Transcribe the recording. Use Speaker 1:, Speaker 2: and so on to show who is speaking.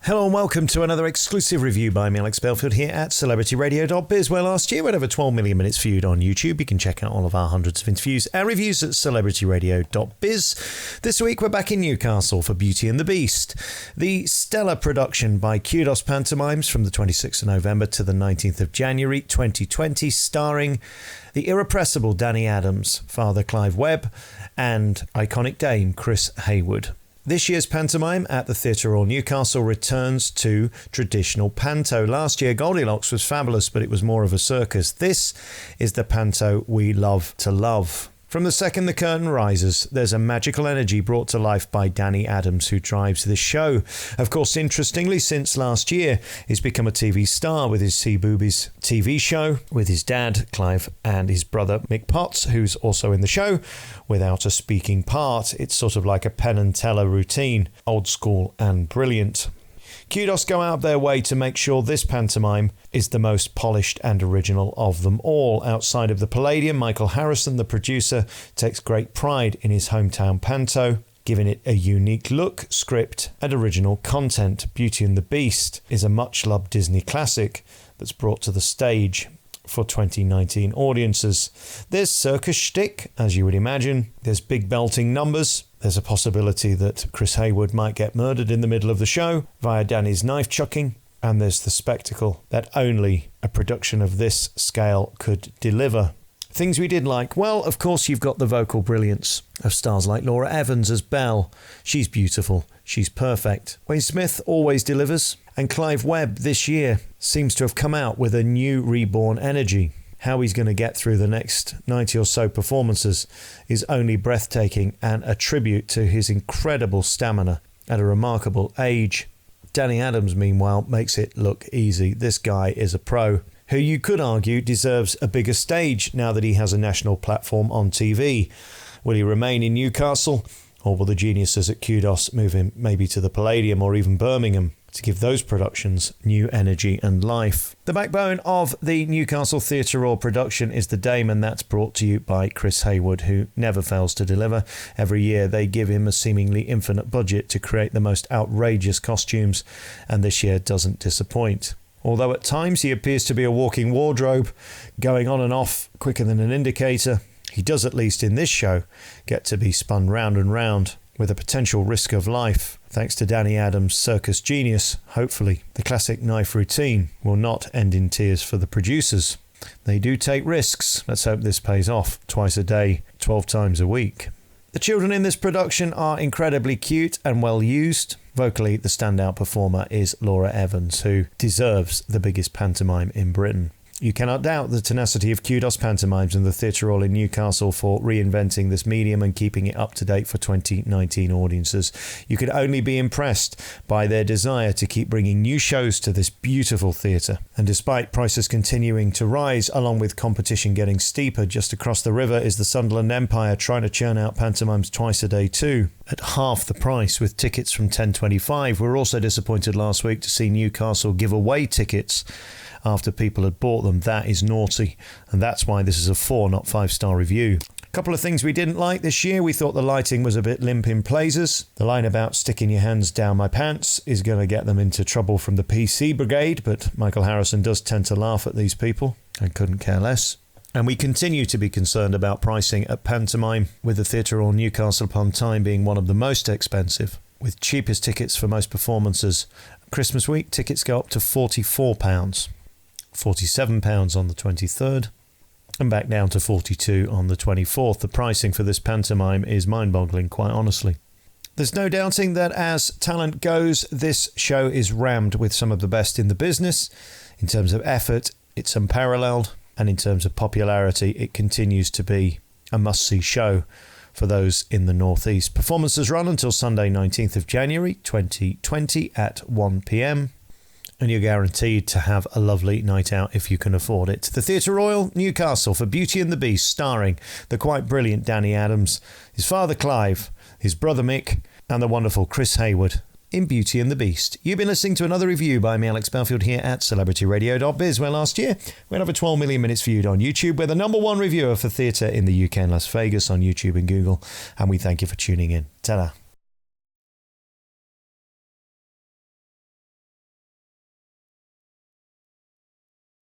Speaker 1: Hello and welcome to another exclusive review by me, Alex Belfield, here at celebrityradio.biz, where last year we had over 12 million minutes viewed on YouTube. You can check out all of our hundreds of interviews and reviews at celebrityradio.biz. This week we're back in Newcastle for Beauty and the Beast, the stellar production by Kudos Pantomimes from the 26th of November to the 19th of January 2020, starring the irrepressible Danny Adams, Father Clive Webb, and iconic Dame Chris Heyward. This year's pantomime at the Theatre Royal Newcastle returns to traditional panto. Last year, Goldilocks was fabulous, but it was more of a circus. This is the panto we love to love. From the second the curtain rises, there's a magical energy brought to life by Danny Adams, who drives this show. Of course, interestingly, since last year, he's become a TV star with his Sea Boobies TV show, with his dad, Clive, and his brother, Mick Potts, who's also in the show, without a speaking part. It's sort of like a Penn and Teller routine, old school and brilliant. Kudos go out their way to make sure this pantomime is the most polished and original of them all. Outside of the Palladium, Michael Harrison, the producer, takes great pride in his hometown panto, giving it a unique look, script and original content. Beauty and the Beast is a much-loved Disney classic that's brought to the stage for 2019 audiences. There's circus shtick, as you would imagine. There's big belting numbers. There's a possibility that Chris Heyward might get murdered in the middle of the show via Danny's knife chucking. And there's the spectacle that only a production of this scale could deliver. Things we did like. Well, of course, you've got the vocal brilliance of stars like Laura Evans as Belle. She's beautiful. She's perfect. Wayne Smith always delivers. And Clive Webb this year seems to have come out with a new reborn energy. How he's going to get through the next 90 or so performances is only breathtaking and a tribute to his incredible stamina at a remarkable age. Danny Adams, meanwhile, makes it look easy. This guy is a pro who you could argue deserves a bigger stage now that he has a national platform on TV. Will he remain in Newcastle, or will the geniuses at Kudos move him maybe to the Palladium or even Birmingham to give those productions new energy and life? The backbone of the Newcastle Theatre Royal production is the Dame, and that's brought to you by Chris Heyward, who never fails to deliver. Every year they give him a seemingly infinite budget to create the most outrageous costumes, and this year doesn't disappoint. Although at times he appears to be a walking wardrobe, going on and off quicker than an indicator, he does, at least in this show, get to be spun round and round with a potential risk of life. Thanks to Danny Adams' circus genius, hopefully the classic knife routine will not end in tears for the producers. They do take risks. Let's hope this pays off. Twice a day, 12 times a week. The children in this production are incredibly cute and well used. Vocally, the standout performer is Laura Evans, who deserves the biggest pantomime in Britain. You cannot doubt the tenacity of Kudos Pantomimes and the Theatre Royal in Newcastle for reinventing this medium and keeping it up to date for 2019 audiences. You could only be impressed by their desire to keep bringing new shows to this beautiful theatre. And despite prices continuing to rise, along with competition getting steeper, just across the river is the Sunderland Empire trying to churn out pantomimes twice a day too, at half the price with tickets from $10.25. We were also disappointed last week to see Newcastle give away tickets after people had bought them. That is naughty, and that's why this is a 4, not 5-star review. A couple of things we didn't like this year. We thought the lighting was a bit limp in places. The line about sticking your hands down my pants is going to get them into trouble from the PC brigade, but Michael Harrison does tend to laugh at these people and couldn't care less. And we continue to be concerned about pricing at pantomime, with the Theatre Royal Newcastle upon Tyne being one of the most expensive, with cheapest tickets for most performances. Christmas week tickets go up to £44. £47 on the 23rd, and back down to £42 on the 24th. The pricing for this pantomime is mind-boggling, quite honestly. There's no doubting that as talent goes, this show is rammed with some of the best in the business. In terms of effort, it's unparalleled, and in terms of popularity, it continues to be a must-see show for those in the Northeast. Performances run until Sunday 19th of January 2020 at 1 p.m, and you're guaranteed to have a lovely night out if you can afford it. The Theatre Royal, Newcastle, for Beauty and the Beast, starring the quite brilliant Danny Adams, his father Clive, his brother Mick, and the wonderful Chris Heyward in Beauty and the Beast. You've been listening to another review by me, Alex Belfield, here at celebrityradio.biz, where last year we had over 12 million minutes viewed on YouTube. We're the #1 reviewer for theatre in the UK and Las Vegas on YouTube and Google, and we thank you for tuning in. Ta-da.